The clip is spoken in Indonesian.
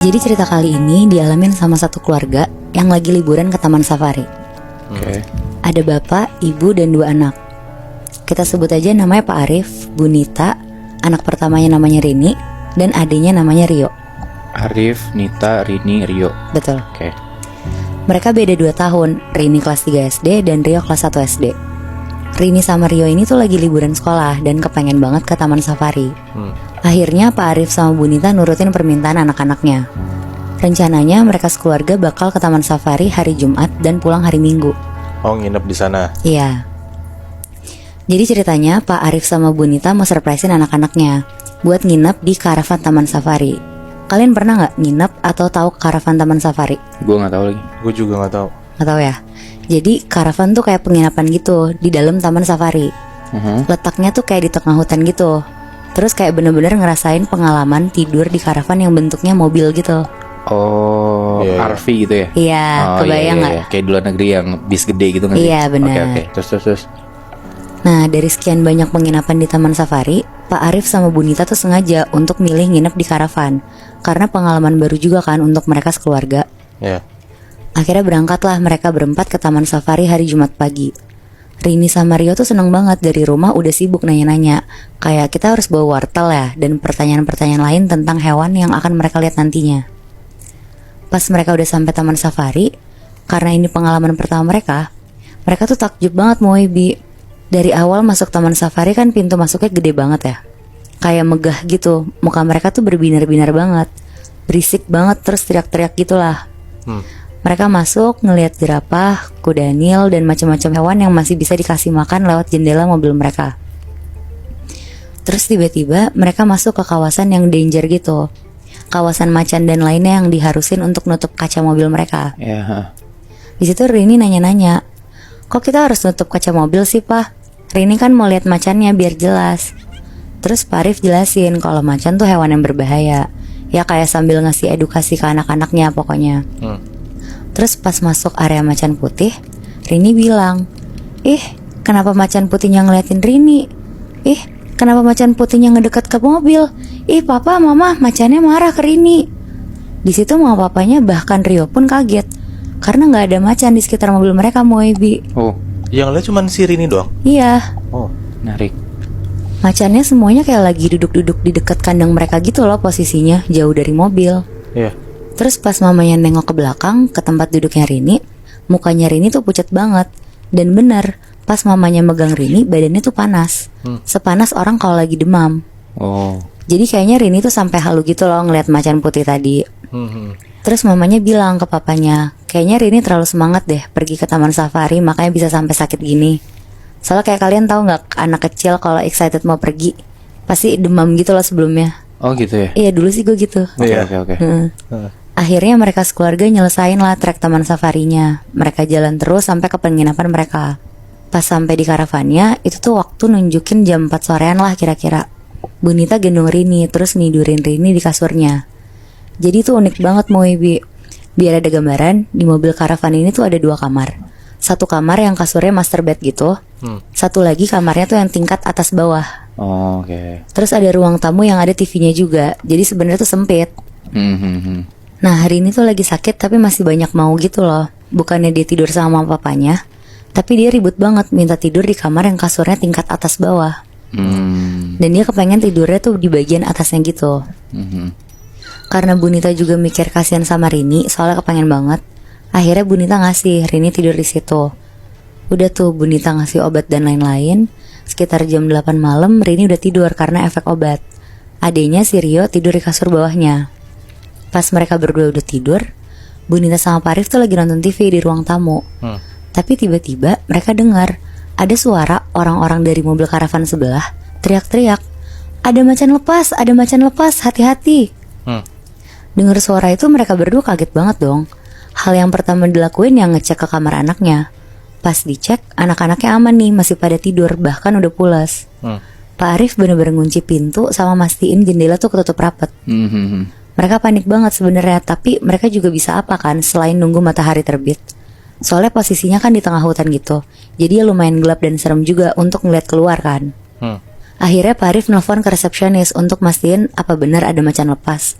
Jadi cerita kali ini dialamin sama satu keluarga yang lagi liburan ke taman safari. Oke. Ada bapak, ibu, dan 2 anak. Kita sebut aja namanya Pak Arif, Bu Nita, anak pertamanya namanya Rini, dan adiknya namanya Rio. Arif, Nita, Rini, Rio. Betul. Oke. Mereka beda 2 tahun, Rini kelas 3 SD dan Rio kelas 1 SD. Rini sama Rio ini tuh lagi liburan sekolah dan kepengen banget ke taman safari. Akhirnya Pak Arif sama Bu Nita nurutin permintaan anak-anaknya. Rencananya mereka sekeluarga bakal ke taman safari hari Jumat dan pulang hari Minggu. Oh, nginep di sana. Iya. Jadi ceritanya Pak Arif sama Bu Nita mau surprisein anak-anaknya buat nginep di karavan taman safari. Kalian pernah nggak nginep atau tahu karavan taman safari? Gue nggak tahu lagi. Gue juga nggak tahu. Nggak tahu ya. Jadi karavan tuh kayak penginapan gitu di dalam taman safari. Letaknya tuh kayak di tengah hutan gitu. Terus kayak bener-bener ngerasain pengalaman tidur di karavan yang bentuknya mobil gitu. Oh, Iya. RV gitu ya? Iya, Oh, kebayang nggak? iya. Kayak di luar negeri yang bis gede gitu nggak sih? Iya, benar. Oke. Terus. Nah, dari sekian banyak penginapan di taman safari, Pak Arif sama Bu Nita tuh sengaja untuk milih nginep di karavan. Karena pengalaman baru juga kan untuk mereka sekeluarga. Ya. Akhirnya berangkatlah mereka berempat ke taman safari hari Jumat pagi. Rini sama Rio tuh seneng banget, dari rumah udah sibuk nanya-nanya. Kayak kita harus bawa wortel ya, dan pertanyaan-pertanyaan lain tentang hewan yang akan mereka lihat nantinya. Pas mereka udah sampai taman safari, karena ini pengalaman pertama mereka tuh takjub banget Moebi. Dari awal masuk taman safari kan pintu masuknya gede banget ya. Kayak megah gitu, muka mereka tuh berbinar-binar banget. Berisik banget, terus teriak-teriak gitulah. Mereka masuk ngelihat jerapah, kuda nil, dan macam-macam hewan yang masih bisa dikasih makan lewat jendela mobil mereka. Terus tiba-tiba mereka masuk ke kawasan yang danger gitu. Kawasan macan dan lainnya yang diharusin untuk nutup kaca mobil mereka. Ya. Di situ Rini nanya-nanya, kok kita harus nutup kaca mobil sih Pak? Rini kan mau lihat macannya biar jelas. Terus Pak Arif jelasin kalau macan tuh hewan yang berbahaya. Ya kayak sambil ngasih edukasi ke anak-anaknya pokoknya. Terus pas masuk area macan putih, Rini bilang, "Ih, kenapa macan putihnya ngeliatin Rini? Ih, kenapa macan putihnya ngedeket ke mobil? Ih, papa, mama, macannya marah ke Rini." Di situ mama papanya bahkan Rio pun kaget karena nggak ada macan di sekitar mobil mereka, Moebi. Oh, Yang lihat cuma si Rini doang. Iya, Oh. menarik. macannya semuanya kayak lagi duduk-duduk di dekat kandang mereka gitu loh posisinya, jauh dari mobil. Iya. Terus pas mamanya nengok ke belakang, ke tempat duduknya Rini, mukanya Rini tuh pucat banget. Dan bener, pas mamanya megang Rini, badannya tuh panas. Sepanas orang kalau lagi demam. Oh. Jadi kayaknya Rini tuh sampai halu gitu loh ngeliat macan putih tadi. Terus mamanya bilang ke papanya, kayaknya Rini terlalu semangat deh pergi ke taman safari, makanya bisa sampai sakit gini. Soalnya kayak kalian tahu nggak, anak kecil kalau excited mau pergi pasti demam gitu loh sebelumnya. Oh gitu ya? Iya dulu sih gue gitu. Oke. Akhirnya mereka sekeluarga nyelesain lah trek taman safarinya. Mereka jalan terus sampai ke penginapan mereka. Pas sampai di karavannya, itu tuh waktu nunjukin jam 4 sorean lah kira-kira. Bu Nita gendong Rini, terus nidurin Rini di kasurnya. Jadi tuh unik banget Moebi. Biar ada gambaran, di mobil karavan ini tuh ada 2 kamar. Satu kamar yang kasurnya master bed gitu. Satu lagi kamarnya tuh yang tingkat atas bawah. Oh, oke. Terus ada ruang tamu yang ada TV-nya juga. Jadi sebenarnya tuh sempit. Nah hari ini tuh lagi sakit tapi masih banyak mau gitu loh. Bukannya dia tidur sama mama papanya, tapi dia ribut banget minta tidur di kamar yang kasurnya tingkat atas bawah. Dan dia kepengen tidurnya tuh di bagian atasnya gitu. Karena Bu Nita juga mikir kasihan sama Rini, soalnya kepengen banget. Akhirnya Bu Nita ngasih Rini tidur di situ. Udah tuh Bu Nita ngasih obat dan lain-lain. Sekitar jam 8 malam Rini udah tidur karena efek obat. Adenya si Rio tidur di kasur bawahnya. Pas mereka berdua udah tidur, Bu Nita sama Pak Arif tuh lagi nonton TV di ruang tamu. Tapi tiba-tiba mereka dengar ada suara orang-orang dari mobil karavan sebelah teriak-teriak, "Ada macan lepas, ada macan lepas, hati-hati." Dengar suara itu mereka berdua kaget banget dong. Hal yang pertama dilakuin yang ngecek ke kamar anaknya. Pas dicek, anak-anaknya aman nih, masih pada tidur, bahkan udah pulas. Pak Arif bener-bener ngunci pintu sama mastiin jendela tuh ketutup rapat. Mereka panik banget sebenarnya, tapi mereka juga bisa apa kan selain nunggu matahari terbit. Soalnya posisinya kan di tengah hutan gitu, jadi ya lumayan gelap dan serem juga untuk ngeliat keluar kan. Akhirnya Pak Arif nelfon ke resepsionis untuk mastiin apa benar ada macan lepas.